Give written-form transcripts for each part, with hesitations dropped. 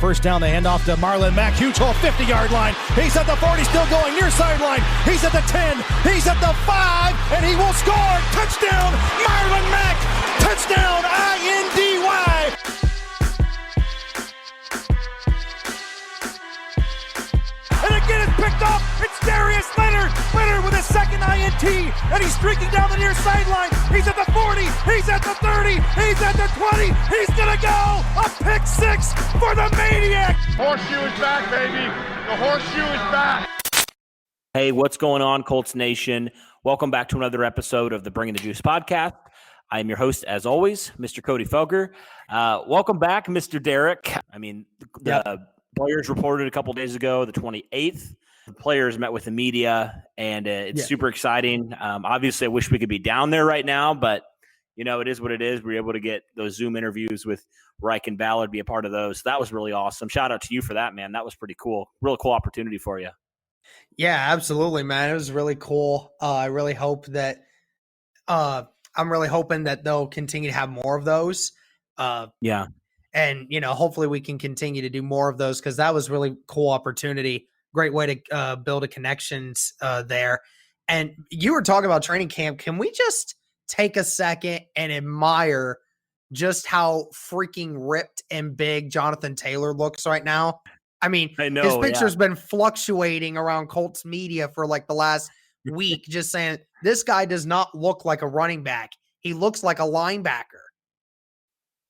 first down. They hand off to Marlon Mack. Huge hole, 50-yard line. He's at the 40, still going near sideline. He's at the 10. He's at the 5, and he will score. Touchdown, Marlon Mack. Touchdown, I-N-D-Y. And again, it's picked up. It's Darius Leonard. Leonard with his second INT, and he's streaking down the near sideline. He's at the 40. He's at the 30. He's at the 20. He's going to go. A pick six for the Maniac. Horseshoe is back, baby. The horseshoe is back. Hey, what's going on, Colts Nation? Welcome back to another episode of the Bringing the Juice podcast. I am your host, as always, Mr. Cody Felger. Welcome back, Mr. Derek. The players reported a couple days ago, the 28th. The players met with the media, and it's super exciting. Obviously, I wish we could be down there right now, but, you know, it is what it is. We were able to get those Zoom interviews with Reich and Ballard, be a part of those. So that was really awesome. Shout out to you for that, man. That was pretty cool. Real cool opportunity for you. Yeah, absolutely, man. It was really cool. I really hope that I'm really hoping that they'll continue to have more of those. And, you know, hopefully we can continue to do more of those because that was really cool opportunity. Great way to build a connections there. And you were talking about training camp. Can we just take a second and admire just how freaking ripped and big Jonathan Taylor looks right now? I mean, his picture's been fluctuating around Colts media for like the last week, just saying this guy does not look like a running back. He looks like a linebacker.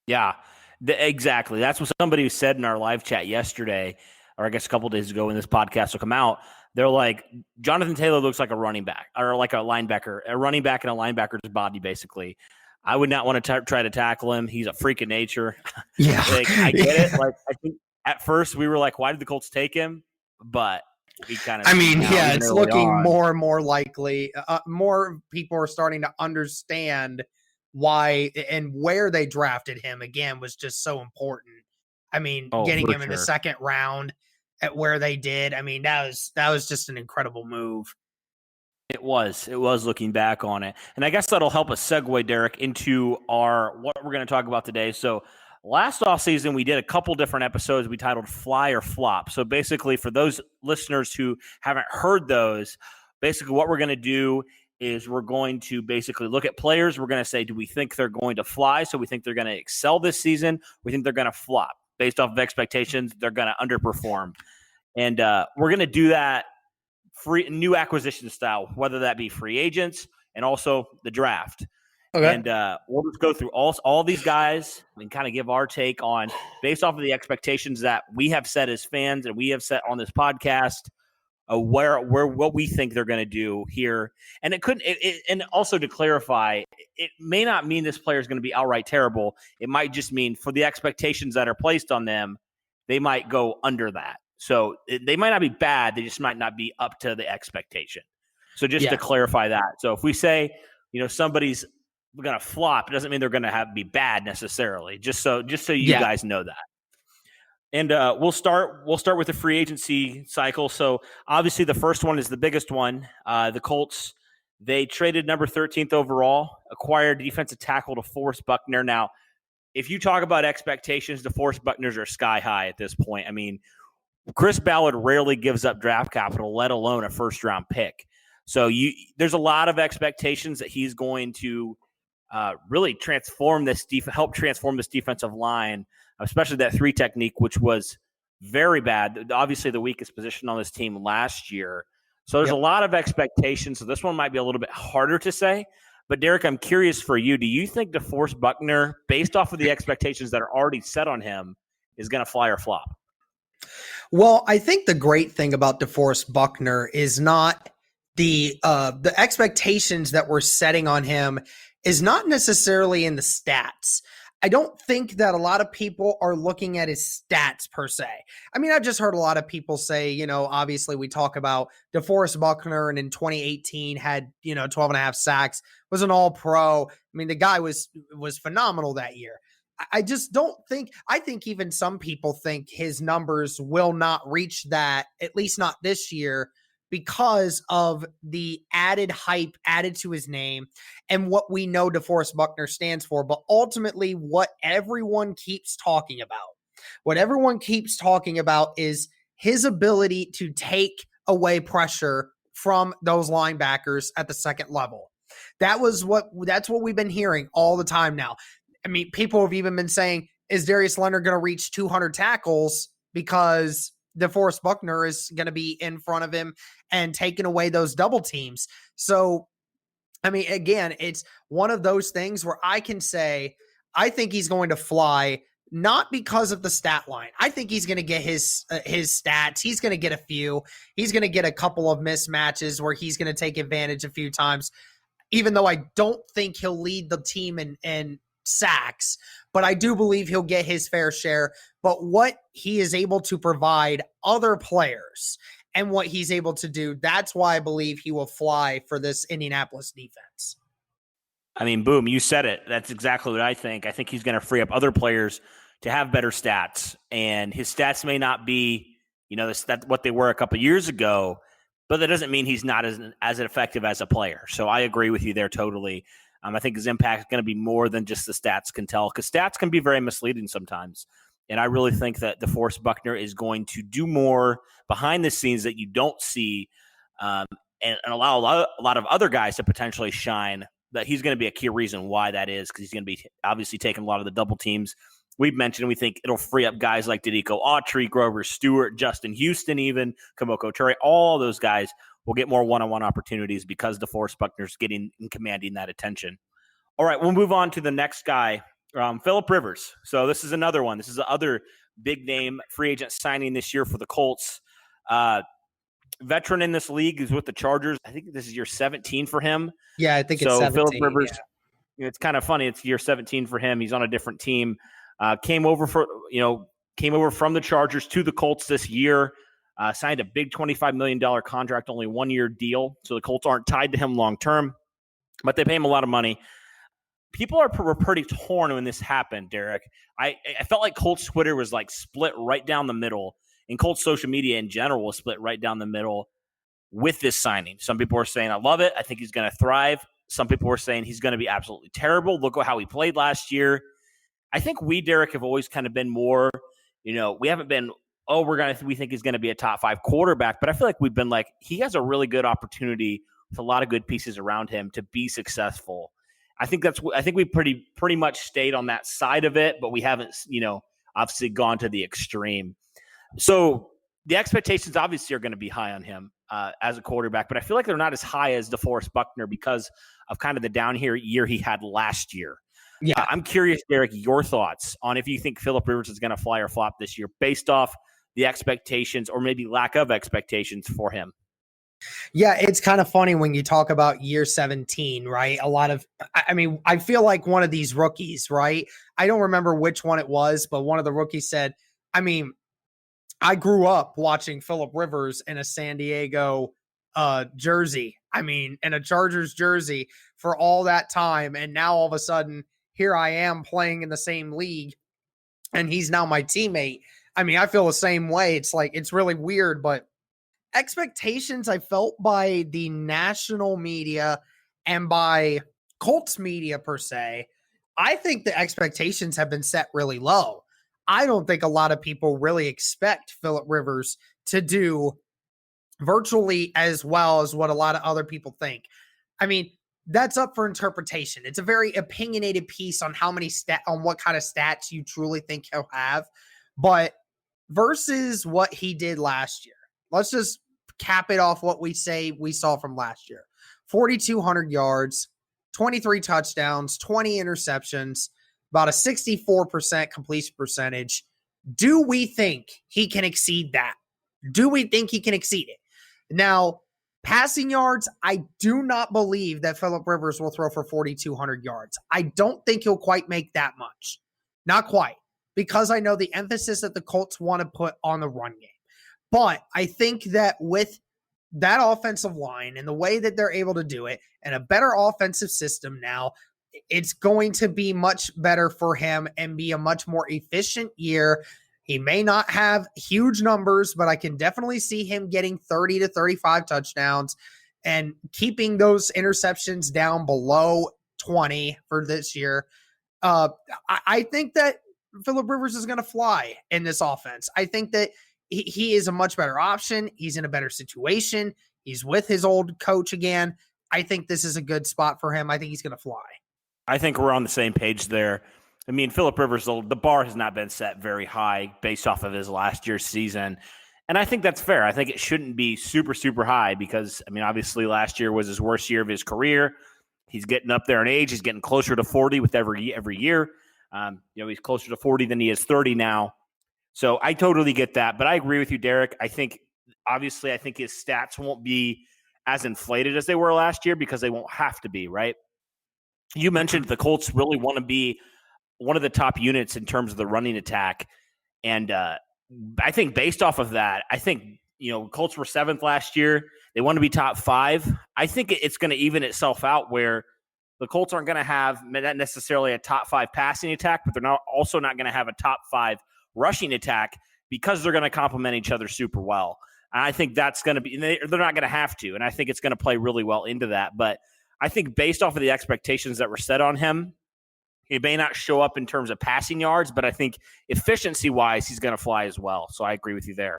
Yeah, exactly. That's what somebody said in our live chat yesterday, or I guess a couple of days ago when this podcast will come out. They're like, Jonathan Taylor looks like a running back or like a linebacker, a running back in a linebacker's body, basically. I would not want to try to tackle him. He's a freak of nature. Yeah. I get it. Like, I think at first we were like, why did the Colts take him? But we kind of, it's looking more and more likely. More people are starting to understand why and where they drafted him again was just so important. I mean, getting him in the second round at where they did. I mean, that was just an incredible move. It was looking back on it. And I guess that'll help us segue, Derek, into what we're going to talk about today. So last offseason, we did a couple different episodes we titled Fly or Flop. So basically, for those listeners who haven't heard those, basically what we're going to do is we're going to basically look at players. We're going to say, do we think they're going to fly? So we think they're going to excel this season. We think they're going to flop. Based off of expectations, they're going to underperform. And we're going to do that new acquisition style, whether that be free agents and also the draft. Okay. And we'll just go through all these guys and kind of give our take on, based off of the expectations that we have set as fans and we have set on this podcast, what we think they're going to do here. And and also to clarify, it may not mean this player is going to be outright terrible. It might just mean for the expectations that are placed on them, they might go under that. So they might not be bad. They just might not be up to the expectation. So just to clarify that. So if we say, you know, somebody's going to flop, it doesn't mean they're going to be bad necessarily. Just so you guys know that. And we'll start with the free agency cycle. So obviously the first one is the biggest one. The Colts, they traded number 13th overall, acquired defensive tackle DeForest Buckner. Now, if you talk about expectations, DeForest Buckners are sky high at this point. I mean, Chris Ballard rarely gives up draft capital, let alone a first-round pick. So there's a lot of expectations that he's going to really help transform this defensive line, especially that 3 technique, which was very bad. Obviously, the weakest position on this team last year. So there's a lot of expectations. So this one might be a little bit harder to say. But, Derek, I'm curious for you. Do you think DeForest Buckner, based off of the expectations that are already set on him, is going to fly or flop? Well, I think the great thing about DeForest Buckner is not the expectations that we're setting on him is not necessarily in the stats. I don't think that a lot of people are looking at his stats per se. I mean, I've just heard a lot of people say, you know, obviously we talk about DeForest Buckner and in 2018 had, 12 and a half sacks, was an all-pro. I mean, the guy was phenomenal that year. I just don't think – I think even some people think his numbers will not reach that, at least not this year, because of the added hype added to his name and what we know DeForest Buckner stands for, but ultimately what everyone keeps talking about. What everyone keeps talking about is his ability to take away pressure from those linebackers at the second level. That's what we've been hearing all the time now. I mean, people have even been saying, is Darius Leonard going to reach 200 tackles because DeForest Buckner is going to be in front of him and taking away those double teams? So, I mean, again, it's one of those things where I can say, I think he's going to fly, not because of the stat line. I think he's going to get his stats. He's going to get a few. He's going to get a couple of mismatches where he's going to take advantage a few times, even though I don't think he'll lead the team in sacks, but I do believe he'll get his fair share. But what he is able to provide other players and what he's able to do, that's why I believe he will fly for this Indianapolis defense. I mean, boom, you said it. That's exactly what I think. I think he's going to free up other players to have better stats, and his stats may not be, that's what they were a couple of years ago, but that doesn't mean he's not as effective as a player. So I agree with you there totally. I think his impact is going to be more than just the stats can tell, because stats can be very misleading sometimes. And I really think that DeForest Buckner is going to do more behind the scenes that you don't see, and allow a lot of other guys to potentially shine. That he's going to be a key reason why that is, because he's going to be obviously taking a lot of the double teams. We've mentioned we think it'll free up guys like Denico Autry, Grover Stewart, Justin Houston, even Kamoko Ture. All those guys will get more one-on-one opportunities because DeForest Buckner's getting and commanding that attention. All right, we'll move on to the next guy, Phillip Rivers. So this is another one. This is the other big-name free agent signing this year for the Colts. Veteran in this league. Is with the Chargers. I think this is year 17 for him. Yeah, I think it's 17. Phillip Rivers, it's kind of funny. It's year 17 for him. He's on a different team. Came over from the Chargers to the Colts this year. Signed a big $25 million contract, only 1-year deal. So the Colts aren't tied to him long term, but they pay him a lot of money. People were pretty torn when this happened, Derek. I felt like Colts Twitter was like split right down the middle, and Colts social media in general was split right down the middle with this signing. Some people were saying, I love it. I think he's going to thrive. Some people were saying he's going to be absolutely terrible. Look at how he played last year. I think we, Derek, have always kind of been more, we haven't been, we think he's going to be a top 5 quarterback, but I feel like we've been like, he has a really good opportunity with a lot of good pieces around him to be successful. I think we pretty much stayed on that side of it, but we haven't, obviously gone to the extreme. So the expectations obviously are going to be high on him as a quarterback, but I feel like they're not as high as DeForest Buckner because of kind of the down year he had last year. Yeah, I'm curious, Derek, your thoughts on if you think Phillip Rivers is going to fly or flop this year based off the expectations or maybe lack of expectations for him. Yeah, it's kind of funny when you talk about year 17, right? I feel like one of these rookies, right? I don't remember which one it was, but one of the rookies said, I grew up watching Phillip Rivers in a San Diego jersey. In a Chargers jersey for all that time. And now all of a sudden, here I am playing in the same league and he's now my teammate. I feel the same way. It's like, it's really weird, but expectations I felt by the national media and by Colts media per se, I think the expectations have been set really low. I don't think a lot of people really expect Phillip Rivers to do virtually as well as what a lot of other people think. That's up for interpretation. It's a very opinionated piece on on what kind of stats you truly think he'll have. But versus what he did last year, let's just cap it off what we say we saw from last year. 4,200 yards, 23 touchdowns, 20 interceptions, about a 64% completion percentage. Do we think he can exceed that? Do we think he can exceed it? Now, passing yards, I do not believe that Phillip Rivers will throw for 4,200 yards. I don't think he'll quite make that much. Not quite, because I know the emphasis that the Colts want to put on the run game. But I think that with that offensive line and the way that they're able to do it and a better offensive system now, it's going to be much better for him and be a much more efficient year. He may not have huge numbers, but I can definitely see him getting 30 to 35 touchdowns and keeping those interceptions down below 20 for this year. I think that Phillip Rivers is going to fly in this offense. I think that he is a much better option. He's in a better situation. He's with his old coach again. I think this is a good spot for him. I think he's going to fly. I think we're on the same page there. I mean, Phillip Rivers, the bar has not been set very high based off of his last year's season. And I think that's fair. I think it shouldn't be super, super high because, I mean, obviously last year was his worst year of his career. He's getting up there in age. He's getting closer to 40 with every year. He's closer to 40 than he is 30 now. So I totally get that. But I agree with you, Derek. I think his stats won't be as inflated as they were last year because they won't have to be, right? You mentioned the Colts really want to be one of the top units in terms of the running attack. And I think based off of that, Colts were 7th last year. They want to be top 5. I think it's going to even itself out where the Colts aren't going to have not necessarily a top 5 passing attack, but they're also not going to have a top 5 rushing attack because they're going to complement each other super well. And I think that's going to be – they're not going to have to, and I think it's going to play really well into that. But I think based off of the expectations that were set on him, he may not show up in terms of passing yards, but I think efficiency-wise, he's going to fly as well. So I agree with you there.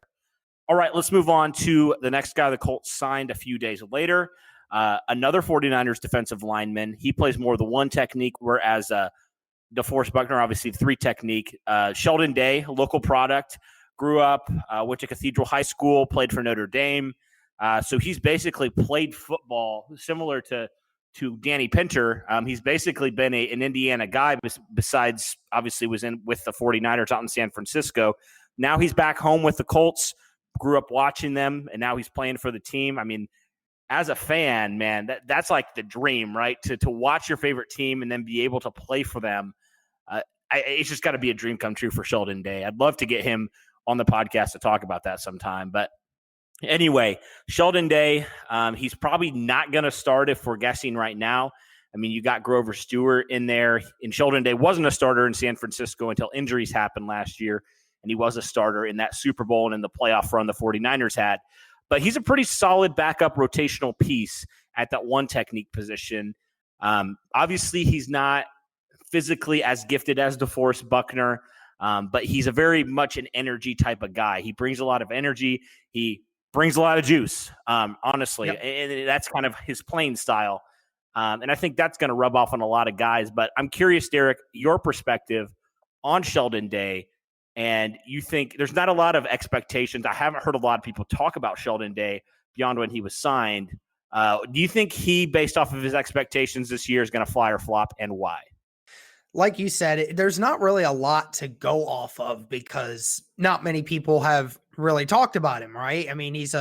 All right, let's move on to the next guy the Colts signed a few days later. Another 49ers defensive lineman. He plays more of the one technique, whereas DeForest Buckner, obviously 3 technique. Sheldon Day, local product, grew up, went to Cathedral High School, played for Notre Dame. So he's basically played football similar to Danny Pinter. He's basically been an Indiana guy besides obviously was in with the 49ers out in San Francisco. Now he's back home with the Colts, grew up watching them, and now he's playing for the team. I mean, as a fan, man, that's like the dream, right? To watch your favorite team and then be able to play for them. It's just got to be a dream come true for Sheldon Day. I'd love to get him on the podcast to talk about that sometime. But anyway, Sheldon Day, he's probably not going to start if we're guessing right now. I mean, you got Grover Stewart in there, and Sheldon Day wasn't a starter in San Francisco until injuries happened last year, and he was a starter in that Super Bowl and in the playoff run the 49ers had. But he's a pretty solid backup rotational piece at that one technique position. Obviously, he's not physically as gifted as DeForest Buckner, but he's a very much an energy type of guy. He brings a lot of energy. He brings a lot of juice, honestly. Yep. And that's kind of his playing style. And I think that's going to rub off on a lot of guys. But I'm curious, Derek, your perspective on Sheldon Day. And you think there's not a lot of expectations. I haven't heard a lot of people talk about Sheldon Day beyond when he was signed. Do you think he, based off of his expectations this year, is going to fly or flop, and why? Like you said, there's not really a lot to go off of because not many people have really talked about him, right? I mean, he's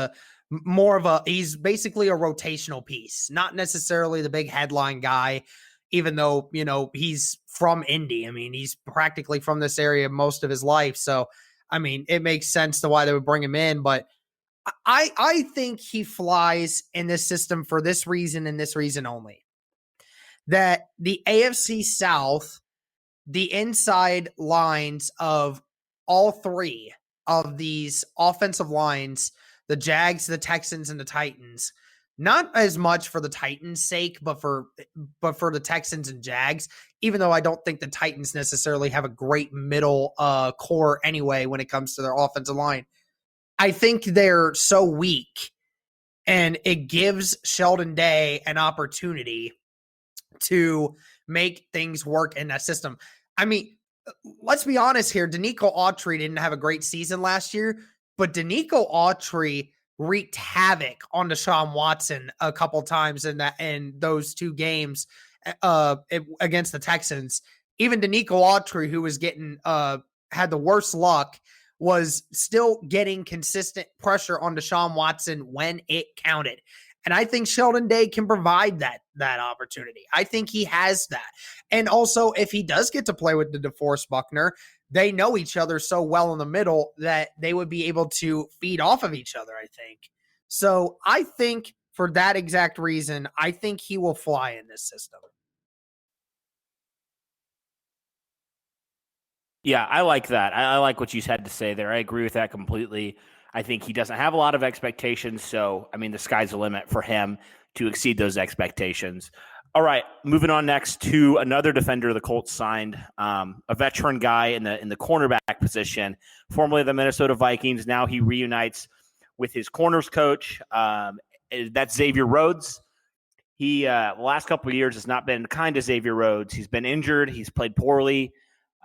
he's basically a rotational piece, not necessarily the big headline guy, even though, he's from Indy. I mean, he's practically from this area most of his life. So, I mean, it makes sense to why they would bring him in, but I think he flies in this system for this reason and this reason only. That the AFC South, the inside lines of all 3 of these offensive lines, the Jags, the Texans, and the Titans, not as much for the Titans' sake, but for the Texans and Jags, even though I don't think the Titans necessarily have a great middle core anyway when it comes to their offensive line. I think they're so weak, and it gives Sheldon Day an opportunity to make things work in that system. I mean, let's be honest here. Danico Autry didn't have a great season last year, but Danico Autry wreaked havoc on Deshaun Watson a couple times in those 2 games against the Texans. Even Danico Autry, who was getting had the worst luck, was still getting consistent pressure on Deshaun Watson when it counted. And I think Sheldon Day can provide that opportunity. I think he has that. And also, if he does get to play with the DeForest Buckner, they know each other so well in the middle that they would be able to feed off of each other, I think. So I think for that exact reason, I think he will fly in this system. Yeah, I like that. I like what you had to say there. I agree with that completely. I think he doesn't have a lot of expectations. So, I mean, the sky's the limit for him to exceed those expectations. All right, moving on next to another defender the Colts signed, a veteran guy in the cornerback position, formerly of the Minnesota Vikings. Now he reunites with his corners coach. That's Xavier Rhodes. He the last couple of years has not been kind to Xavier Rhodes. He's been injured. He's played poorly.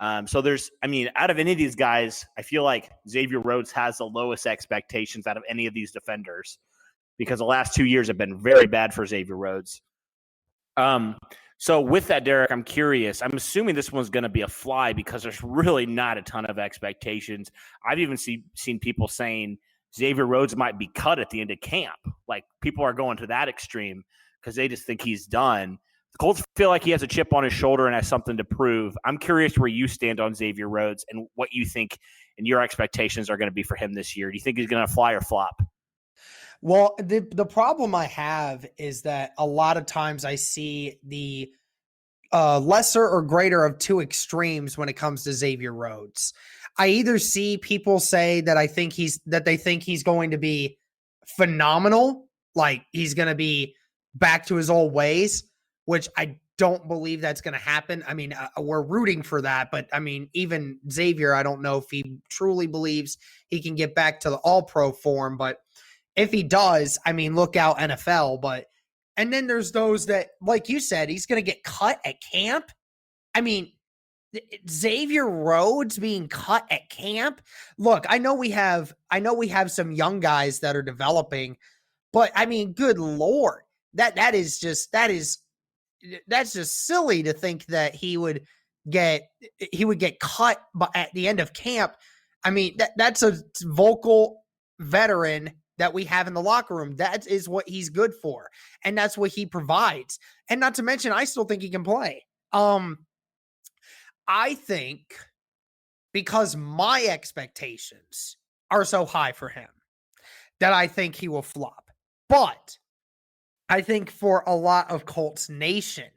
So out of any of these guys, I feel like Xavier Rhodes has the lowest expectations out of any of these defenders because the last 2 years have been very bad for Xavier Rhodes. So with that, Derek, I'm curious. I'm assuming this one's going to be a fly because there's really not a ton of expectations. I've even seen people saying Xavier Rhodes might be cut at the end of camp. Like people are going to that extreme because they just think he's done. The Colts feel like he has a chip on his shoulder and has something to prove. I'm curious where you stand on Xavier Rhodes and what you think and your expectations are going to be for him this year. Do you think he's going to fly or flop? Well, the problem I have is that a lot of times I see the lesser or greater of two extremes when it comes to Xavier Rhodes. I either see people say that they think he's going to be phenomenal, like he's going to be back to his old ways, which I don't believe that's going to happen. I mean, we're rooting for that, but I mean, even Xavier, I don't know if he truly believes he can get back to the all-pro form, but if he does, I mean, look out NFL. And then there's those that, like you said, he's going to get cut at camp. I mean, Xavier Rhodes being cut at camp. Look, I know we have some young guys that are developing, but I mean, good Lord, that's just silly to think that he would get cut at the end of camp. I mean, that's a vocal veteran that we have in the locker room. That is what he's good for. And that's what he provides. And not to mention, I still think he can play. I think because my expectations are so high for him that I think he will flop. But I think for a lot of Colts Nation,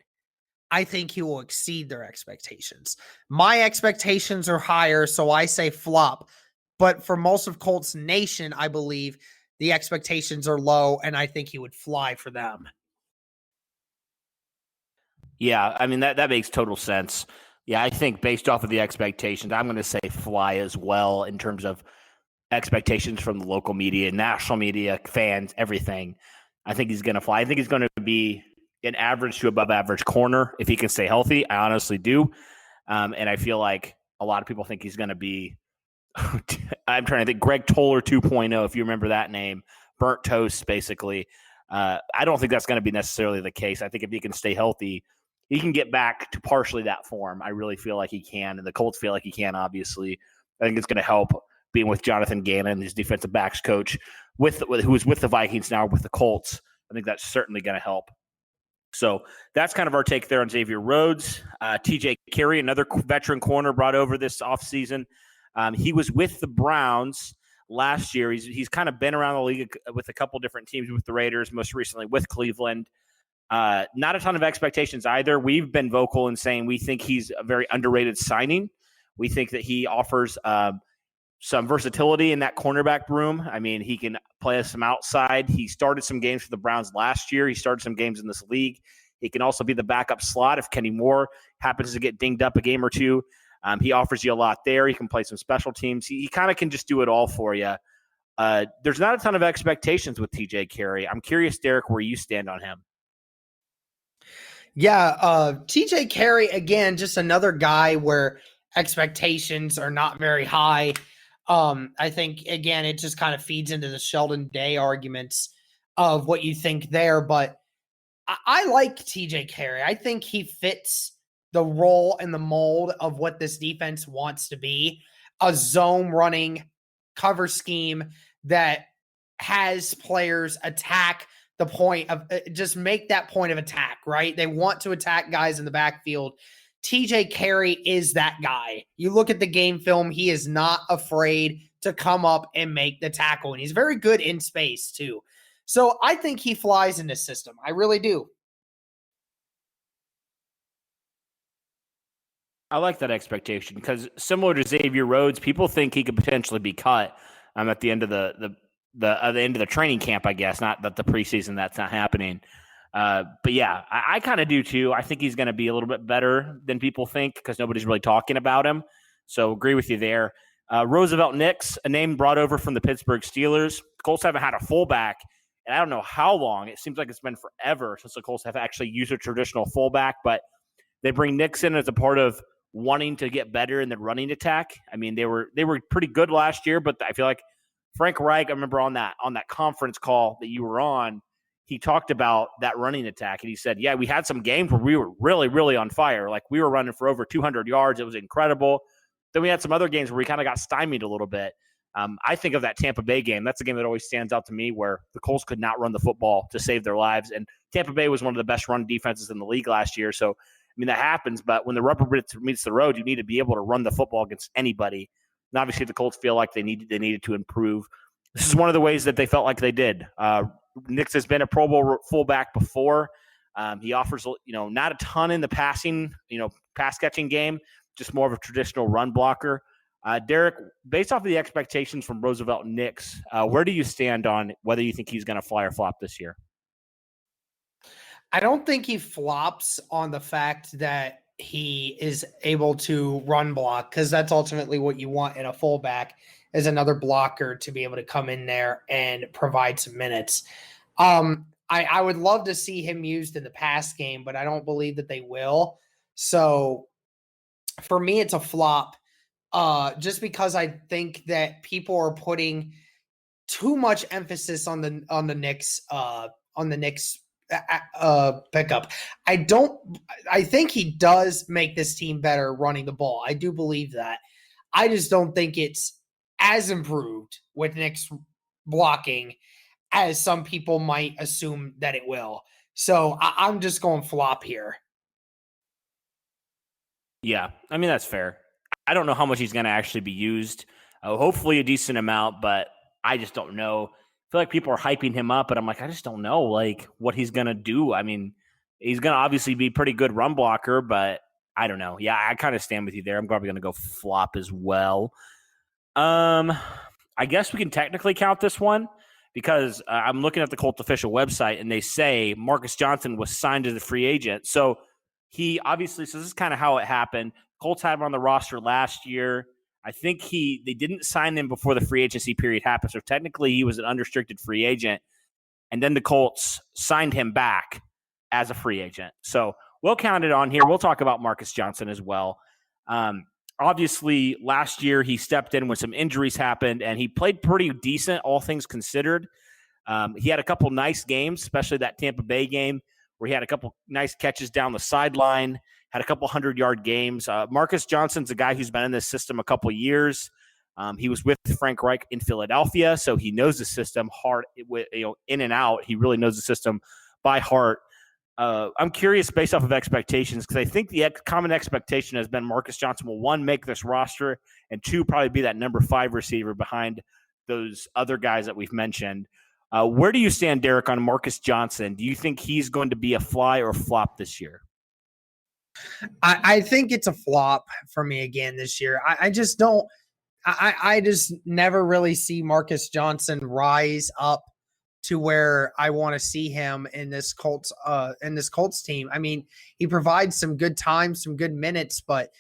I think he will exceed their expectations. My expectations are higher, so I say flop. But for most of Colts Nation, I believe the expectations are low, and I think he would fly for them. Yeah, I mean, that makes total sense. Yeah, I think based off of the expectations, I'm going to say fly as well in terms of expectations from the local media, national media, fans, everything. I think he's going to fly. I think he's going to be an average to above average corner if he can stay healthy. I honestly do. And I feel like a lot of people think he's going to be I'm trying to think Greg Toller 2.0, if you remember that name, burnt toast, basically. I don't think that's going to be necessarily the case. I think if he can stay healthy, he can get back to partially that form. I really feel like he can, and the Colts feel like he can, obviously. I think it's going to help being with Jonathan Gannon, his defensive backs coach, who is with the Vikings now with the Colts. I think that's certainly going to help. So that's kind of our take there on Xavier Rhodes. TJ Carey, another veteran corner brought over this offseason. He was with the Browns last year. He's kind of been around the league with a couple different teams, with the Raiders, most recently with Cleveland. Not a ton of expectations either. We've been vocal in saying we think he's a very underrated signing. We think that he offers some versatility in that cornerback room. I mean, he can play some outside. He started some games for the Browns last year. He started some games in this league. He can also be the backup slot if Kenny Moore happens to get dinged up a game or two. He offers you a lot there. He can play some special teams. He kind of can just do it all for you. There's not a ton of expectations with TJ Carey. I'm curious, Derek, where you stand on him. Yeah, TJ Carey, again, just another guy where expectations are not very high. I think, again, it just kind of feeds into the Sheldon Day arguments of what you think there. But I like TJ Carey. I think he fits the role and the mold of what this defense wants to be. A zone running cover scheme that has players attack the point of just make that point of attack, right? They want to attack guys in the backfield. TJ Carey is that guy. You look at the game film, he is not afraid to come up and make the tackle. And he's very good in space too. So I think he flies in this system. I really do. I like that expectation because similar to Xavier Rhodes, people think he could potentially be cut at the end of the end of the training camp, I guess, not that the preseason, that's not happening. But yeah, I kind of do too. I think he's going to be a little bit better than people think because nobody's really talking about him. So agree with you there. Roosevelt Knicks, a name brought over from the Pittsburgh Steelers. The Colts haven't had a fullback, and I don't know how long. It seems like it's been forever since the Colts have actually used a traditional fullback, but they bring Knicks in as a part of wanting to get better in the running attack. I mean, they were pretty good last year, but I feel like Frank Reich, I remember on that conference call that you were on, he talked about that running attack, and he said, yeah, we had some games where we were really, really on fire. Like, we were running for over 200 yards. It was incredible. Then we had some other games where we kind of got stymied a little bit. I think of that Tampa Bay game. That's a game that always stands out to me where the Colts could not run the football to save their lives, and Tampa Bay was one of the best run defenses in the league last year. So, I mean, that happens, but when the rubber meets the road, you need to be able to run the football against anybody. And obviously, the Colts feel like they needed to improve. This is one of the ways that they felt like they did. Nix has been a Pro Bowl fullback before. He offers, not a ton in the passing, pass catching game, just more of a traditional run blocker. Derek, based off of the expectations from Roosevelt Knicks, where do you stand on whether you think he's going to fly or flop this year? I don't think he flops on the fact that he is able to run block, because that's ultimately what you want in a fullback, is another blocker to be able to come in there and provide some minutes. I would love to see him used in the pass game, but I don't believe that they will. So for me, it's a flop, just because I think that people are putting too much emphasis on the Knicks pickup. I think he does make this team better running the ball. I do believe that. I just don't think it's as improved with Knicks blocking as some people might assume that it will. So I'm just going flop here. Yeah, I mean, that's fair. I don't know how much he's going to actually be used. Hopefully a decent amount, but I just don't know. I feel like people are hyping him up, but I'm like, I just don't know, what he's going to do. I mean, he's going to obviously be a pretty good run blocker, but I don't know. Yeah, I kind of stand with you there. I'm probably going to go flop as well. I guess we can technically count this one because I'm looking at the Colts official website, and they say Marcus Johnson was signed as a free agent. So he obviously, so this is kind of how it happened. Colts had him on the roster last year. I think they didn't sign him before the free agency period happened. So technically he was an unrestricted free agent. And then the Colts signed him back as a free agent. So we'll count it on here. We'll talk about Marcus Johnson as well. Obviously, last year he stepped in when some injuries happened, and he played pretty decent, all things considered. He had a couple nice games, especially that Tampa Bay game where he had a couple nice catches down the sideline, had a couple 100-yard games. Marcus Johnson's a guy who's been in this system a couple years. He was with Frank Reich in Philadelphia, so he knows the system hard, in and out. He really knows the system by heart. I'm curious based off of expectations, because I think the common expectation has been Marcus Johnson will, one, make this roster, and two, probably be that number 5 receiver behind those other guys that we've mentioned. Where do you stand, Derek, on Marcus Johnson? Do you think he's going to be a fly or flop this year? I think it's a flop for me again this year. I just don't. I just never really see Marcus Johnson rise up to where I want to see him in this Colts team. I mean, he provides some good time, some good minutes, but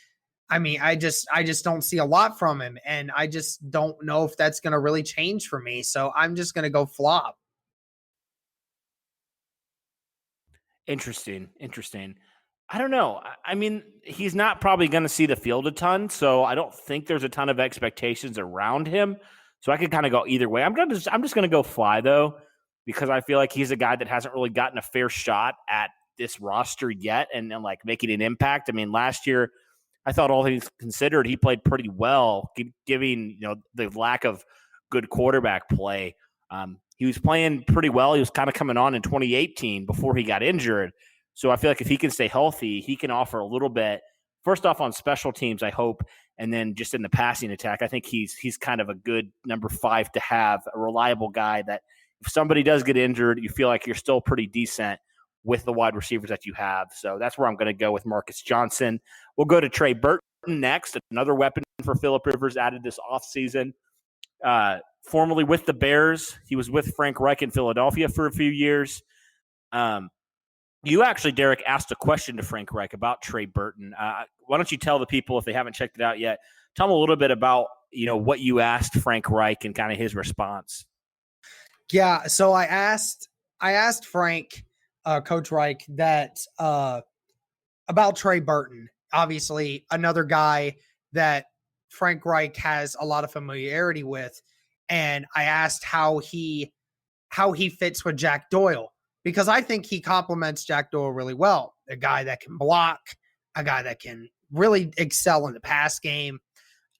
I mean, I just don't see a lot from him, and I just don't know if that's going to really change for me. So I'm just going to go flop. Interesting. I don't know. I mean, he's not probably going to see the field a ton, so I don't think there's a ton of expectations around him. So I could kind of go either way. I'm just going to go fly though, because I feel like he's a guy that hasn't really gotten a fair shot at this roster yet and like making an impact. I mean, last year, I thought all things considered, he played pretty well, giving the lack of good quarterback play. He was playing pretty well. He was kind of coming on in 2018 before he got injured. So I feel like if he can stay healthy, he can offer a little bit. First off, on special teams, I hope, and then just in the passing attack, I think he's kind of a good number 5 to have, a reliable guy that if somebody does get injured, you feel like you're still pretty decent with the wide receivers that you have. So that's where I'm going to go with Marcus Johnson. We'll go to Trey Burton next, another weapon for Phillip Rivers added this offseason. Formerly with the Bears, he was with Frank Reich in Philadelphia for a few years. You actually, Derek, asked a question to Frank Reich about Trey Burton. Why don't you tell the people, if they haven't checked it out yet, tell them a little bit about, what you asked Frank Reich and kind of his response. Yeah, so I asked Frank, Coach Reich, that about Trey Burton. Obviously, another guy that Frank Reich has a lot of familiarity with, and I asked how he fits with Jack Doyle, because I think he complements Jack Doyle really well. A guy that can block, a guy that can really excel in the pass game.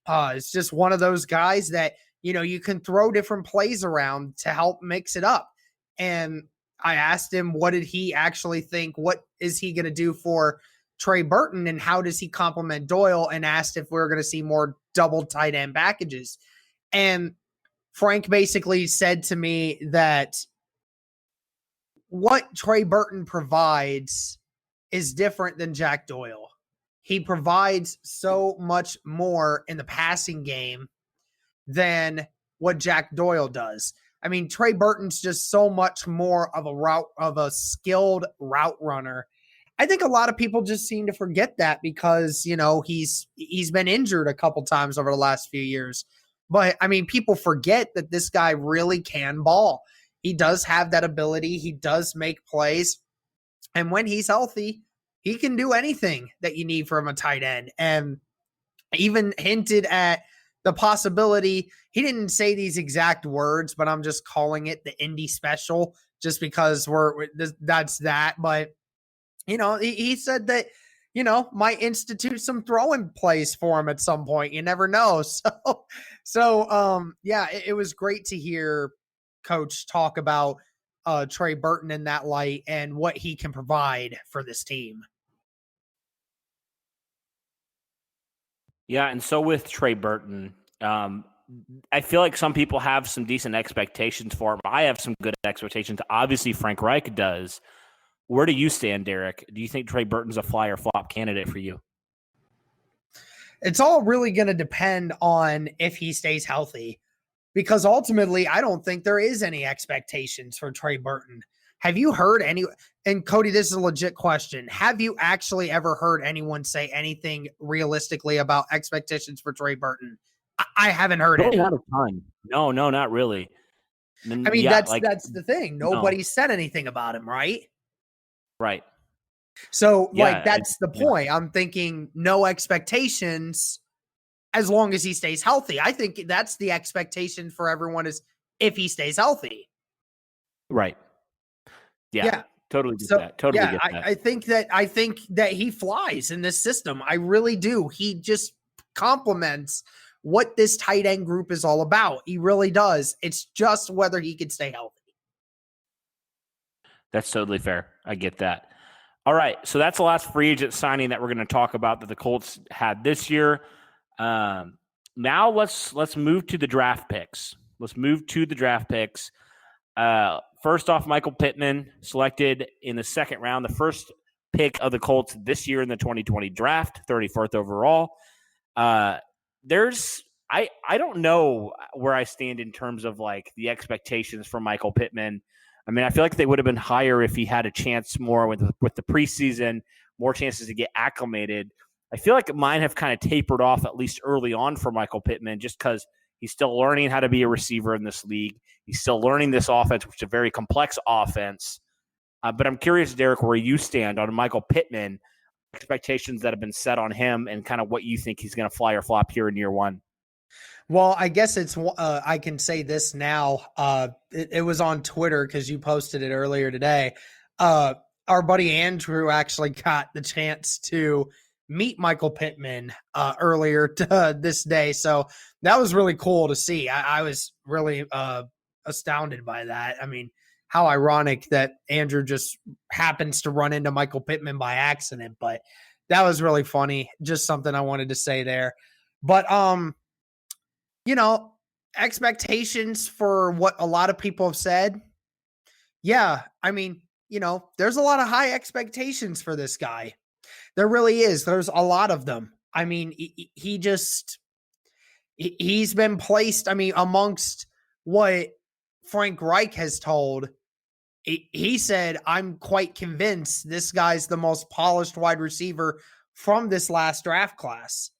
It's just one of those guys that, you can throw different plays around to help mix it up. And I asked him, what did he actually think? What is he going to do for Trey Burton, and how does he complement Doyle? And asked if we're going to see more double tight end packages. And Frank basically said to me that what Trey Burton provides is different than Jack Doyle. He provides so much more in the passing game than what Jack Doyle does. I mean, Trey Burton's just so much more of a skilled route runner. I think a lot of people just seem to forget that because, he's been injured a couple times over the last few years. But I mean, people forget that this guy really can ball. He does have that ability. He does make plays. And when he's healthy, he can do anything that you need from a tight end. And even hinted at the possibility, he didn't say these exact words, but I'm just calling it the Indy special just because that's that. But, he said that, might institute some throwing plays for him at some point. You never know. It was great to hear Coach talk about Trey Burton in that light and what he can provide for this team. Yeah, and so with Trey Burton, I feel like some people have some decent expectations for him. I have some good expectations. Obviously, Frank Reich does. Where do you stand, Derek? Do you think Trey Burton's a fly or flop candidate for you? It's all really going to depend on if he stays healthy, because ultimately, I don't think there is any expectations for Trey Burton. Have you heard any? And Cody, this is a legit question. Have you actually ever heard anyone say anything realistically about expectations for Trey Burton? I haven't heard it. Not a ton. No, not really. I mean, that's the thing. Nobody said anything about him, right? Right. So, that's the point. Yeah. I'm thinking no expectations as long as he stays healthy. I think that's the expectation for everyone, is if he stays healthy. Right. Yeah. Totally get that. Totally get that. I think that he flies in this system. I really do. He just complements what this tight end group is all about. He really does. It's just whether he can stay healthy. That's totally fair. I get that. All right. So that's the last free agent signing that we're going to talk about that the Colts had this year. Now let's move to the draft picks. First off, Michael Pittman selected in the second round, the first pick of the Colts this year in the 2020 draft, 34th overall. I don't know where I stand in terms of like the expectations for Michael Pittman. I mean, I feel like they would have been higher if he had a chance more with the preseason, more chances to get acclimated. I feel like mine have kind of tapered off, at least early on, for Michael Pittman, just because he's still learning how to be a receiver in this league. He's still learning this offense, which is a very complex offense. But I'm curious, Derek, where you stand on Michael Pittman, expectations that have been set on him, and kind of what you think he's going to fly or flop here in year one. Well, I guess I can say this now. It was on Twitter because you posted it earlier today. Our buddy Andrew actually got the chance to meet Michael Pittman earlier this day. So that was really cool to see. I was really astounded by that. I mean, how ironic that Andrew just happens to run into Michael Pittman by accident, but that was really funny. Just something I wanted to say there. But, expectations for what a lot of people have said. Yeah. I mean, there's a lot of high expectations for this guy. There really is. There's a lot of them. I mean, he's been placed, amongst what Frank Reich has told he said, I'm quite convinced this guy's the most polished wide receiver from this last draft class.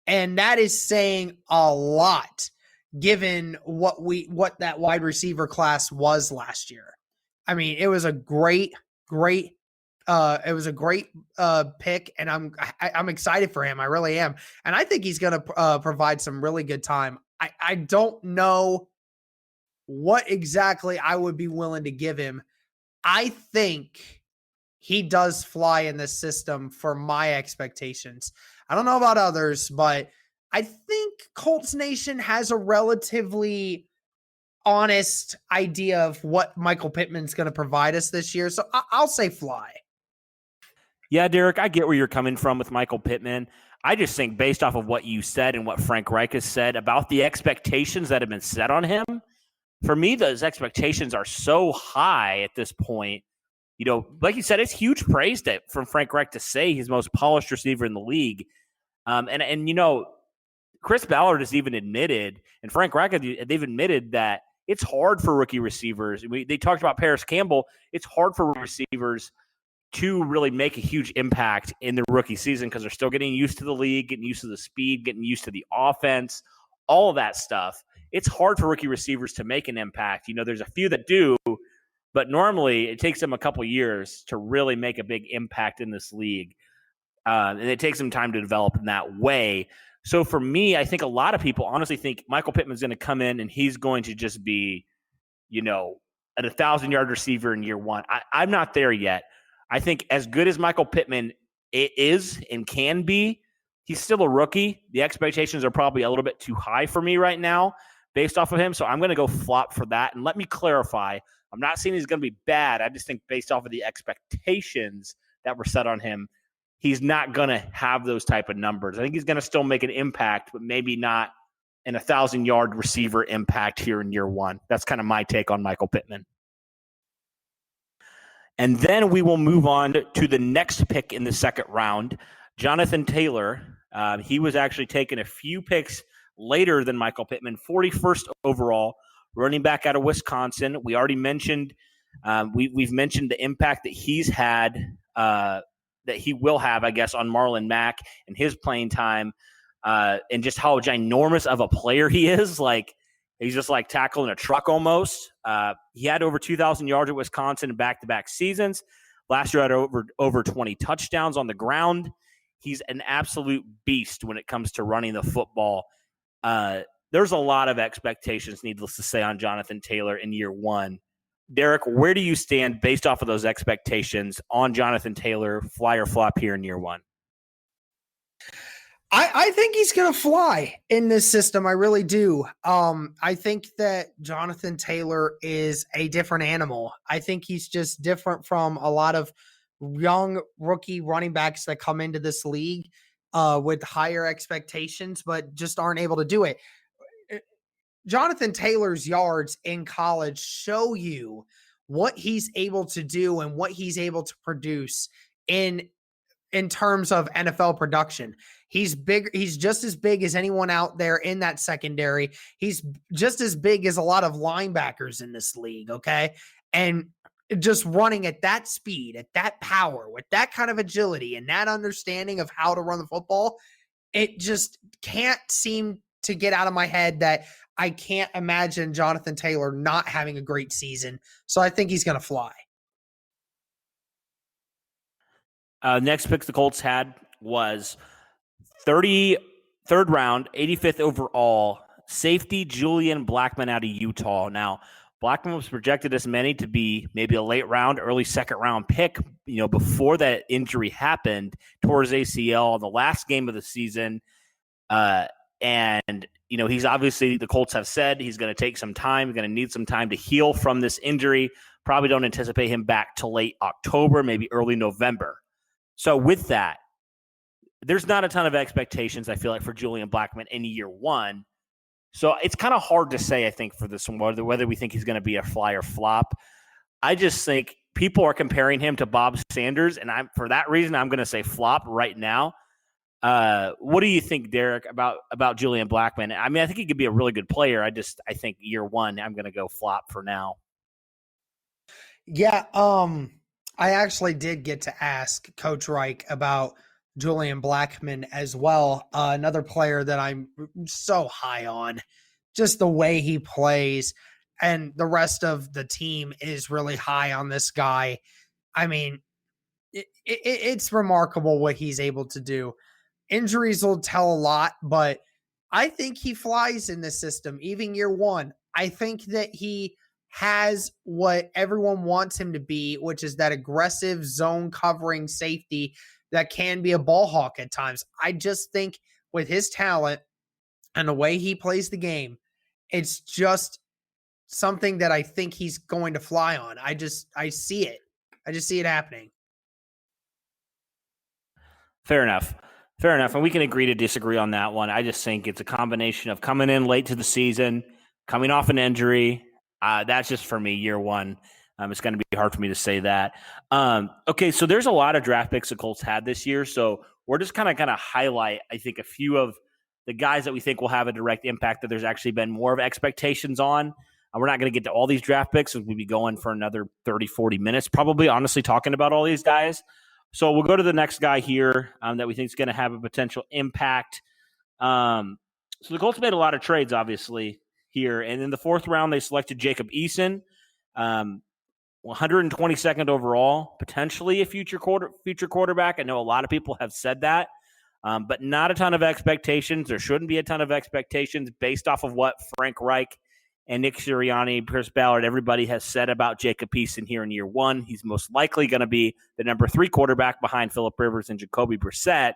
And that is saying a lot given what that wide receiver class was last year. I mean, it was a great pick, and I'm excited for him. I really am. And I think he's going to provide some really good time. I don't know what exactly I would be willing to give him. I think he does fly in this system for my expectations. I don't know about others, but I think Colts Nation has a relatively honest idea of what Michael Pittman's going to provide us this year. So I'll say fly. Yeah, Derek, I get where you're coming from with Michael Pittman. I just think based off of what you said and what Frank Reich has said about the expectations that have been set on him, for me, those expectations are so high at this point. You know, like you said, it's huge praise from Frank Reich to say he's the most polished receiver in the league. And you know, Chris Ballard has even admitted, and Frank Reich, they've admitted that it's hard for rookie receivers. They talked about Paris Campbell. It's hard for receivers to really make a huge impact in the rookie season because they're still getting used to the league, getting used to the speed, getting used to the offense, all of that stuff. It's hard for rookie receivers to make an impact. You know, there's a few that do, but normally it takes them a couple years to really make a big impact in this league. And it takes them time to develop in that way. So for me, I think a lot of people honestly think Michael Pittman's going to come in and he's going to just be, you know, a 1,000-yard receiver in year one. I'm not there yet. I think as good as Michael Pittman is and can be, he's still a rookie. The expectations are probably a little bit too high for me right now based off of him. So I'm going to go flop for that. And let me clarify, I'm not saying he's going to be bad. I just think based off of the expectations that were set on him, he's not going to have those type of numbers. I think he's going to still make an impact, but maybe not an 1,000-yard receiver impact here in year one. That's kind of my take on Michael Pittman. And then we will move on to the next pick in the second round, Jonathan Taylor. He was actually taken a few picks later than Michael Pittman, 41st overall, running back out of Wisconsin. We already mentioned, we've mentioned the impact that he's had, that he will have, I guess, on Marlon Mack and his playing time, and just how ginormous of a player he is. Like, he's just like tackling a truck almost. He had over 2,000 yards at Wisconsin in back-to-back seasons. Last year, had over 20 touchdowns on the ground. He's an absolute beast when it comes to running the football. There's a lot of expectations, needless to say, on Jonathan Taylor in year one. Derek, where do you stand based off of those expectations on Jonathan Taylor, fly or flop here in year one? I think he's going to fly in this system. I really do. I think that Jonathan Taylor is a different animal. I think he's just different from a lot of young rookie running backs that come into this league with higher expectations, but just aren't able to do it. Jonathan Taylor's yards in college show you what he's able to do and what he's able to produce in terms of NFL production. He's big. He's just as big as anyone out there in that secondary. He's just as big as a lot of linebackers in this league. Okay. And just running at that speed, at that power, with that kind of agility and that understanding of how to run the football, it just can't seem to get out of my head that I can't imagine Jonathan Taylor not having a great season. So I think he's going to fly. Next pick the Colts had was 33rd round, 85th overall, safety Julian Blackman out of Utah. Now, Blackman was projected as many to be maybe a late round, early second round pick, you know, before that injury happened towards ACL, the last game of the season. And, you know, he's obviously, the Colts have said he's going to take some time, going to need some time to heal from this injury. Probably don't anticipate him back till late October, maybe early November. So with that, there's not a ton of expectations, I feel like, for Julian Blackman in year one. So it's kind of hard to say, I think, for this one, whether we think he's going to be a fly or flop. I just think people are comparing him to Bob Sanders, and for that reason, I'm going to say flop right now. What do you think, Derek, about Julian Blackman? I mean, I think he could be a really good player. I think year one, I'm going to go flop for now. Yeah, I actually did get to ask Coach Reich about Julian Blackman as well. Another player that I'm so high on, just the way he plays, and the rest of the team is really high on this guy. I mean, it's remarkable what he's able to do. Injuries will tell a lot, but I think he flies in this system, even year one. I think that he has what everyone wants him to be, which is that aggressive zone covering safety that can be a ball hawk at times. I just think with his talent and the way he plays the game, it's just something that I think he's going to fly on. I see it. I just see it happening. Fair enough. Fair enough. And we can agree to disagree on that one. I just think it's a combination of coming in late to the season, coming off an injury. That's just for me, year one. It's going to be hard for me to say that. Okay, so there's a lot of draft picks the Colts had this year. So we're just kind of highlight, I think, a few of the guys that we think will have a direct impact that there's actually been more of expectations on. We're not going to get to all these draft picks. We'll be going for another 30, 40 minutes, probably, honestly, talking about all these guys. So we'll go to the next guy here that we think is going to have a potential impact. So the Colts made a lot of trades, obviously, here. And in the fourth round, they selected Jacob Eason, 122nd overall, potentially a future quarterback. I know a lot of people have said that, but not a ton of expectations. There shouldn't be a ton of expectations based off of what Frank Reich and Nick Sirianni, Chris Ballard, everybody has said about Jacob Eason here in year one. He's most likely going to be the number 3 quarterback behind Phillip Rivers and Jacoby Brissett.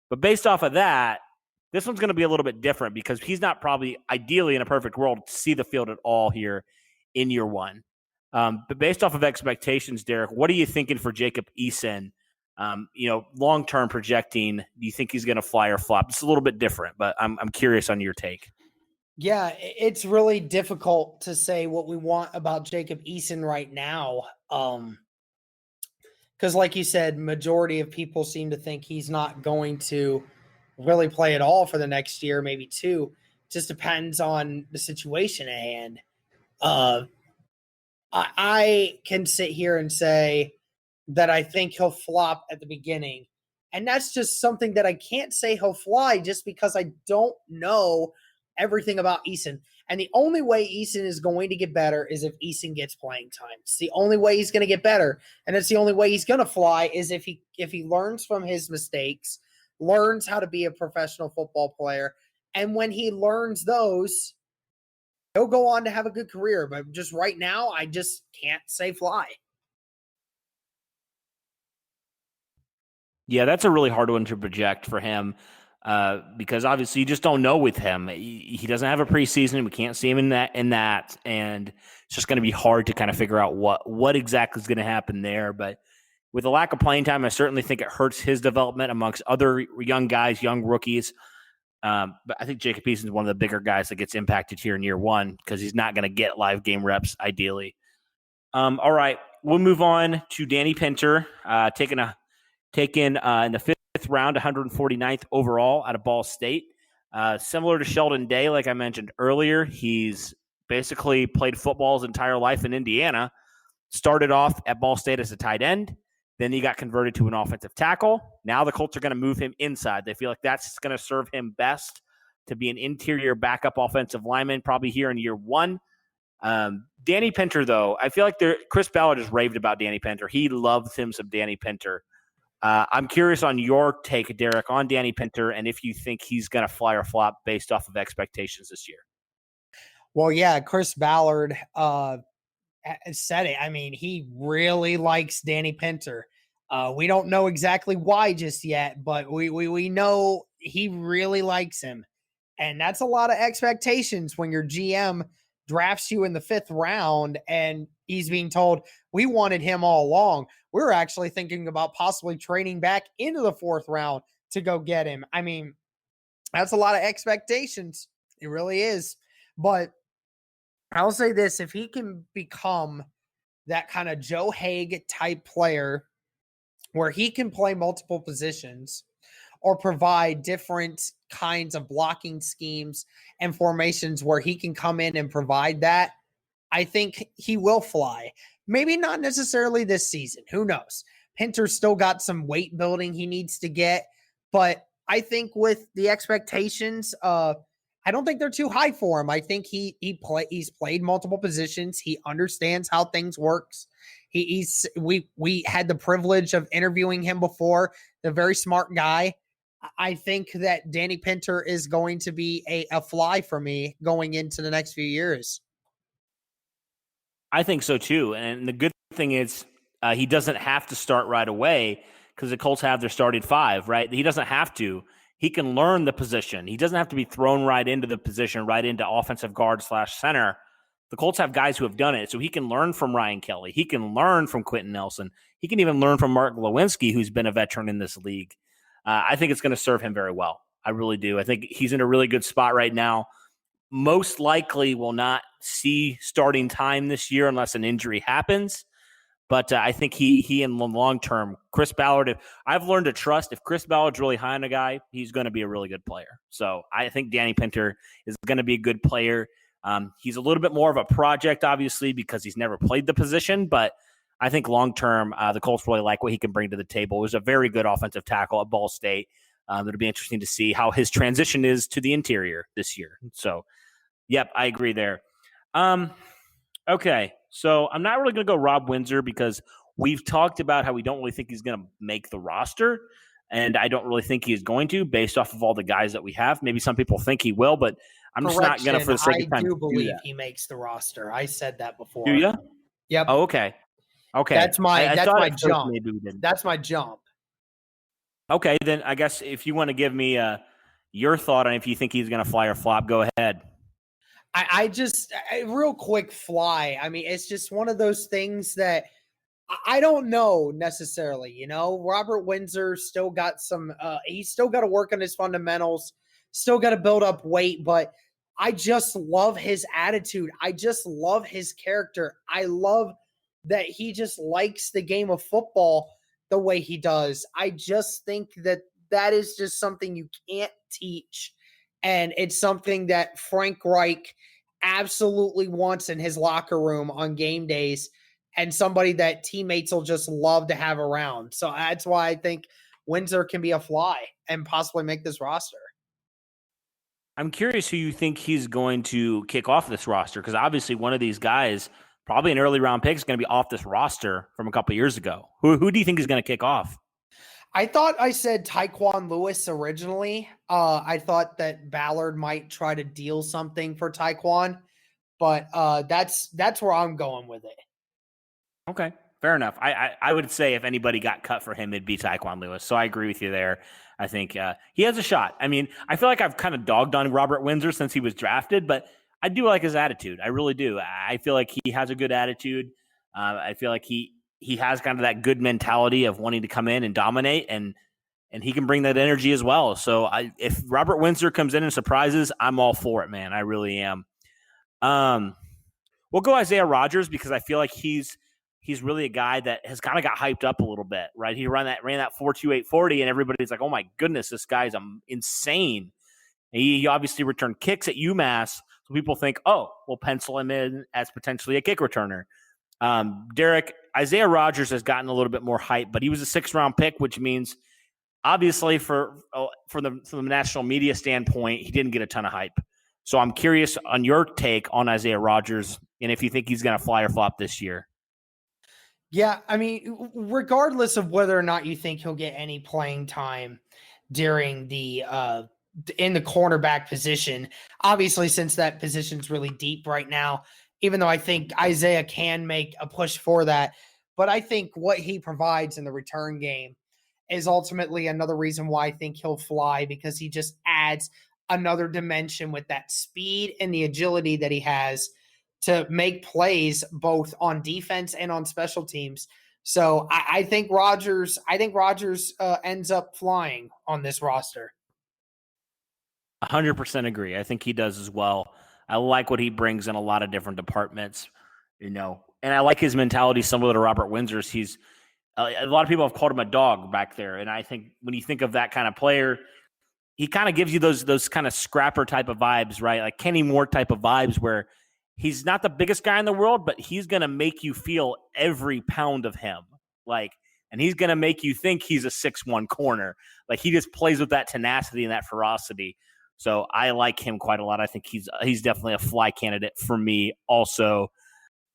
But based off of that, this one's going to be a little bit different because he's not probably ideally in a perfect world to see the field at all here in year one. But based off of expectations, Derek, what are you thinking for Jacob Eason? Long-term projecting, do you think he's going to fly or flop? It's a little bit different, but I'm curious on your take. Yeah, it's really difficult to say what we want about Jacob Eason right now. Because like you said, majority of people seem to think he's not going to really play at all for the next year, maybe 2. Just depends on the situation at hand. I can sit here and say that I think he'll flop at the beginning. And that's just something that I can't say he'll fly just because I don't know everything about Eason. And the only way Eason is going to get better is if Eason gets playing time. It's the only way he's going to get better. And it's the only way he's going to fly is if he learns from his mistakes, learns how to be a professional football player. And when he learns those, he'll go on to have a good career. But just right now, I just can't say fly. Yeah, that's a really hard one to project for him. Because obviously you just don't know with him. He doesn't have a preseason. We can't see him in that, and it's just going to be hard to kind of figure out what exactly is going to happen there. But with a lack of playing time, I certainly think it hurts his development amongst other young guys, young rookies. But I think Jacob Eason is one of the bigger guys that gets impacted here in year one because he's not going to get live game reps ideally. All right, we'll move on to Danny Pinter, taken in the fifth round, 149th overall out of Ball State. Similar to Sheldon Day, like I mentioned earlier, he's basically played football his entire life in Indiana. Started off at Ball State as a tight end. Then he got converted to an offensive tackle. Now the Colts are going to move him inside. They feel like that's going to serve him best to be an interior backup offensive lineman, probably here in year one. Danny Pinter, though, I feel like Chris Ballard has raved about Danny Pinter. He loves him some Danny Pinter. I'm curious on your take, Derek, on Danny Pinter, and if you think he's going to fly or flop based off of expectations this year. Well, yeah, Chris Ballard said it. I mean, he really likes Danny Pinter. We don't know exactly why just yet, but we know he really likes him. And that's a lot of expectations when your GM drafts you in the 5th round and he's being told, we wanted him all along. We're actually thinking about possibly trading back into the 4th round to go get him. I mean, that's a lot of expectations. It really is. But I'll say this, if he can become that kind of Joe Hague type player where he can play multiple positions or provide different kinds of blocking schemes and formations where he can come in and provide that, I think he will fly. Maybe not necessarily this season. Who knows? Pinter's still got some weight building he needs to get, but I think with the expectations, I don't think they're too high for him. I think he's played multiple positions. He understands how things works. We had the privilege of interviewing him before. The very smart guy. I think that Danny Pinter is going to be a fly for me going into the next few years. I think so too. And the good thing is he doesn't have to start right away because the Colts have their starting five, right? He doesn't have to. He can learn the position. He doesn't have to be thrown right into the position, right into offensive guard / center. The Colts have guys who have done it, so he can learn from Ryan Kelly. He can learn from Quentin Nelson. He can even learn from Mark Lewinsky, who's been a veteran in this league. I think it's going to serve him very well. I really do. I think he's in a really good spot right now. Most likely will not see starting time this year unless an injury happens. But I think he in the long term, Chris Ballard, I've learned to trust if Chris Ballard's really high on a guy, he's going to be a really good player. So I think Danny Pinter is going to be a good player. He's a little bit more of a project, obviously, because he's never played the position. But I think long term, the Colts really like what he can bring to the table. He was a very good offensive tackle at Ball State. It'll be interesting to see how his transition is to the interior this year. So, yep, I agree there. Okay, so I'm not really going to go Rob Windsor because we've talked about how we don't really think he's going to make the roster, and I don't really think he's going to based off of all the guys that we have. Maybe some people think he will, but I'm just not going to for the sake of time. I do believe he makes the roster. I said that before. Do you? Yep. Oh, okay. Okay. That's my jump. That's my jump. Okay, then I guess if you want to give me your thought on if you think he's going to fly or flop, go ahead. I just real quick fly. I mean, it's just one of those things that I don't know necessarily. You know, Robert Windsor still got some. He's still got to work on his fundamentals. Still got to build up weight, but I just love his attitude. I just love his character. I love that he just likes the game of football the way he does. I just think that is just something you can't teach. And it's something that Frank Reich absolutely wants in his locker room on game days and somebody that teammates will just love to have around. So that's why I think Windsor can be a fly and possibly make this roster. I'm curious who you think he's going to kick off this roster because obviously one of these guys, probably an early round pick, is going to be off this roster from a couple years ago. Who do you think is going to kick off? I thought I said Tyquan Lewis originally. I thought that Ballard might try to deal something for Tyquan, but that's where I'm going with it. Okay, fair enough. I would say if anybody got cut for him, it'd be Tyquan Lewis. So I agree with you there. I think he has a shot. I mean, I feel like I've kind of dogged on Robert Windsor since he was drafted, but I do like his attitude. I really do. I feel like he has a good attitude. I feel like he has kind of that good mentality of wanting to come in and dominate, and he can bring that energy as well. So if Robert Windsor comes in and surprises, I'm all for it, man. I really am. We'll go Isaiah Rodgers because I feel like he's really a guy that has kind of got hyped up a little bit, right? He ran that 4.28 40, and everybody's like, oh my goodness, this guy's insane. And he obviously returned kicks at UMass, so people think, oh, we'll pencil him in as potentially a kick returner. Derek, Isaiah Rodgers has gotten a little bit more hype, but he was a 6th-round pick, which means obviously from the national media standpoint, he didn't get a ton of hype. So I'm curious on your take on Isaiah Rodgers and if you think he's going to fly or flop this year. Yeah, I mean, regardless of whether or not you think he'll get any playing time during the in the cornerback position, obviously since that position's really deep right now, even though I think Isaiah can make a push for that. But I think what he provides in the return game is ultimately another reason why I think he'll fly, because he just adds another dimension with that speed and the agility that he has to make plays both on defense and on special teams. So I think Rodgers ends up flying on this roster. 100% agree. I think he does as well. I like what he brings in a lot of different departments, and I like his mentality similar to Robert Windsor's. He's a lot of people have called him a dog back there, and I think when you think of that kind of player, he kind of gives you those kind of scrapper type of vibes, right? Like Kenny Moore type of vibes, where he's not the biggest guy in the world, but he's going to make you feel every pound of him. And he's going to make you think he's a 6'1" corner. Like, he just plays with that tenacity and that ferocity. So I like him quite a lot. I think he's definitely a fly candidate for me also.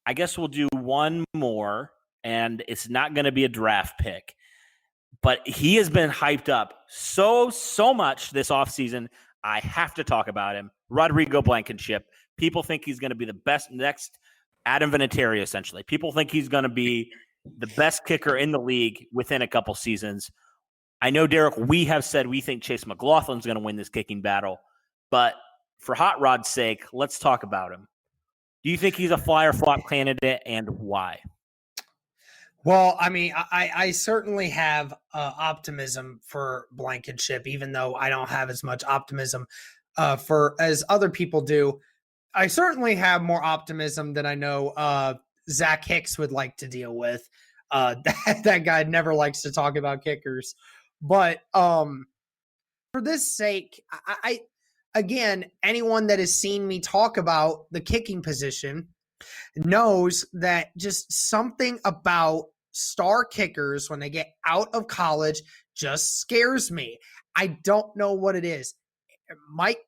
I guess we'll do one more, and it's not going to be a draft pick. But he has been hyped up so much this offseason. I have to talk about him. Rodrigo Blankenship. People think he's going to be the best next Adam Vinatieri, essentially. People think he's going to be the best kicker in the league within a couple seasons. I know, Derek, we have said we think Chase McLaughlin's going to win this kicking battle. But for Hot Rod's sake, let's talk about him. Do you think he's a fly or flop candidate, and why? Well, I mean, I certainly have optimism for Blankenship, even though I don't have as much optimism as other people do. I certainly have more optimism than I know Zach Hicks would like to deal with. That guy never likes to talk about kickers. But for this sake, again, anyone that has seen me talk about the kicking position knows that just something about star kickers when they get out of college just scares me. I don't know what it is. Mike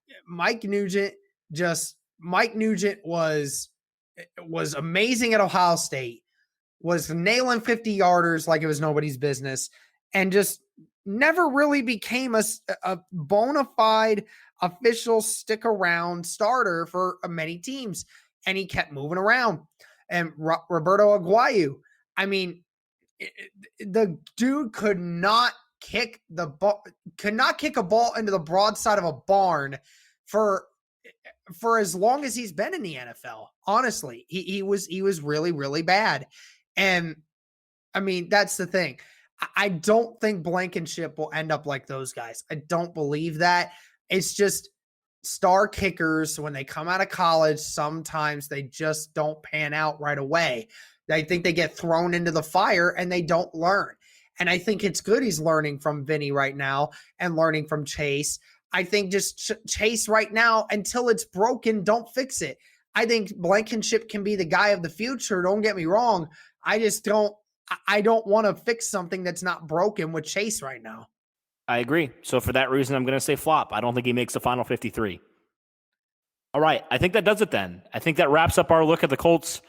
Nugent was amazing at Ohio State, was nailing 50-yarders like it was nobody's business, and just never really became a bona fide official stick-around starter for many teams. And he kept moving around. And Roberto Aguayo, I mean, the dude could not kick a ball into the broadside of a barn for as long as he's been in the NFL. Honestly, he was really, really bad. And I mean, that's the thing. I don't think Blankenship will end up like those guys. I don't believe that. It's just star kickers, when they come out of college, sometimes they just don't pan out right away. I think they get thrown into the fire and they don't learn. And I think it's good he's learning from Vinny right now and learning from Chase. I think just Chase right now, until it's broken, don't fix it. I think Blankenship can be the guy of the future. Don't get me wrong. I don't want to fix something that's not broken with Chase right now. I agree. So for that reason, I'm going to say flop. I don't think he makes the final 53. All right. I think that does it then. I think that wraps up our look at the Colts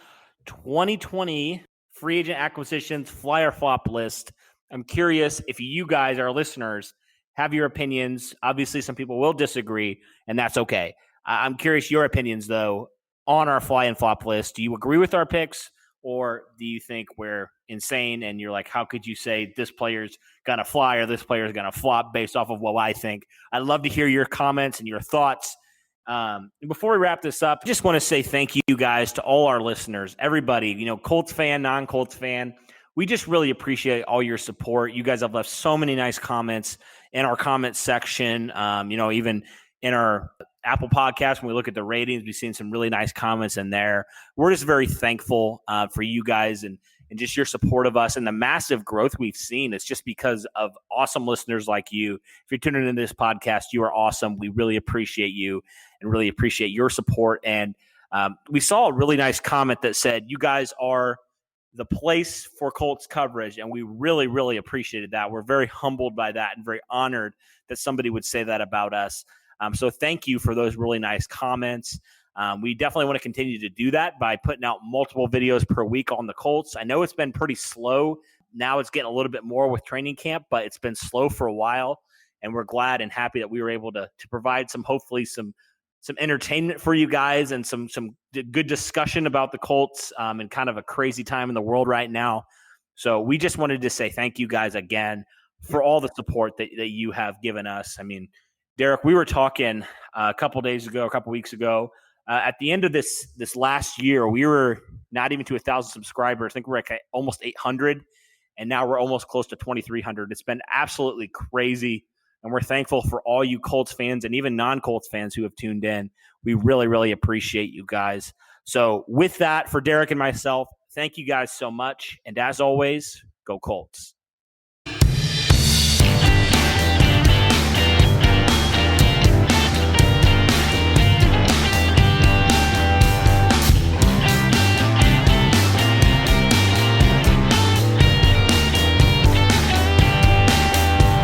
2020 free agent acquisitions fly or flop list. I'm curious if you guys, our listeners, have your opinions. Obviously, some people will disagree, and that's okay. I'm curious your opinions, though, on our fly and flop list. Do you agree with our picks, or do you think we're insane and you're like, how could you say this player's going to fly or this player's going to flop based off of what I think? I'd love to hear your comments and your thoughts. Before we wrap this up, I just want to say thank you guys to all our listeners, everybody, Colts fan, non-Colts fan. We just really appreciate all your support. You guys have left so many nice comments in our comment section. Even in our Apple podcast, when we look at the ratings, we've seen some really nice comments in there. We're just very thankful for you guys and just your support of us and the massive growth we've seen. It's just because of awesome listeners like you. If you're tuning into this podcast, you are awesome. We really appreciate you and really appreciate your support. And we saw a really nice comment that said, you guys are the place for Colts coverage. And we really, really appreciated that. We're very humbled by that and very honored that somebody would say that about us. So thank you for those really nice comments. We definitely want to continue to do that by putting out multiple videos per week on the Colts. I know it's been pretty slow. Now it's getting a little bit more with training camp, but it's been slow for a while. And we're glad and happy that we were able to provide hopefully some entertainment for you guys and some good discussion about the Colts and kind of a crazy time in the world right now. So we just wanted to say thank you guys again for all the support that you have given us. I mean, Derek, we were talking a couple weeks ago. At the end of this last year, we were not even to 1,000 subscribers. I think we're at almost 800, and now we're almost close to 2,300. It's been absolutely crazy, and we're thankful for all you Colts fans and even non-Colts fans who have tuned in. We really, really appreciate you guys. So with that, for Derek and myself, thank you guys so much, and as always, go Colts.